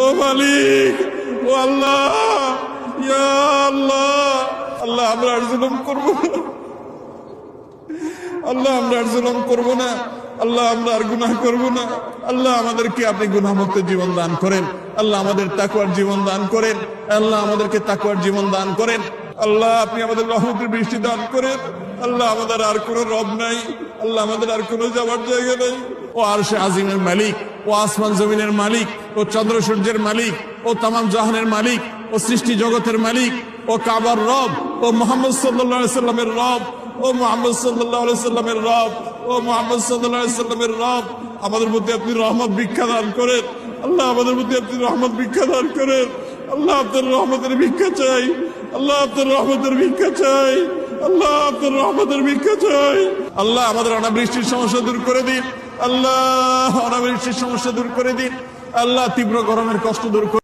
ও মালিক, ও আল্লাহ, ইয়া আল্লাহ। আল্লাহ আমরা আর জুলুম করবো না, আল্লাহ আমরা আর জুলুম করবো না, আল্লাহ আমরা আর গুনাহ করবো না। আল্লাহ আমাদেরকে আপনি গুনাহমুক্ত জীবন দান করেন, আল্লাহ আমাদের তাকওয়ার জীবন দান করেন, আল্লাহ আমাদেরকে তাকওয়ার জীবন দান করেন। আল্লাহ আপনি আমাদের রহমতের বৃষ্টি দান করেন। আল্লাহ আমাদের আর কোনো রব নাই, আল্লাহ আমাদের আর কোনো যাওয়ার জায়গা নাই। ও আরশে আজিমের মালিক, ও আসমান জমিনের মালিক, ও চন্দ্র সূর্যের মালিক, ও তামাম জাহানের মালিক, ও সৃষ্টি জগতের মালিক, ও কাবার রব, ও মুহাম্মদ সাল্লাল্লাহু আলাইহি সাল্লামের রব, ও মুহাম্মদ সাল্লাল্লাহু আলাইহি সাল্লামের রব, ও মুহাম্মদ সাল্লাল্লাহু আলাইহি সাল্লামের রব, আমাদের মধ্যে আপনি রহমত ভিক্ষা দান করেন। আল্লাহ আমাদের মধ্যে আপনি রহমত ভিক্ষা দান করেন। আল্লাহ আপনার রহমতের ভিক্ষা চাই, আল্লাহ আপনার রহমতের ভিক্ষা চাই, আল্লাহ আপনার রহমতের ভিক্ষা চাই। আল্লাহ আমাদের অনাবৃষ্টির সমস্যা দূর করে দিন, আল্লাহ অনাবৃষ্টির সমস্যা দূর করে দিন, আল্লাহ তীব্র গরমের কষ্ট দূর করে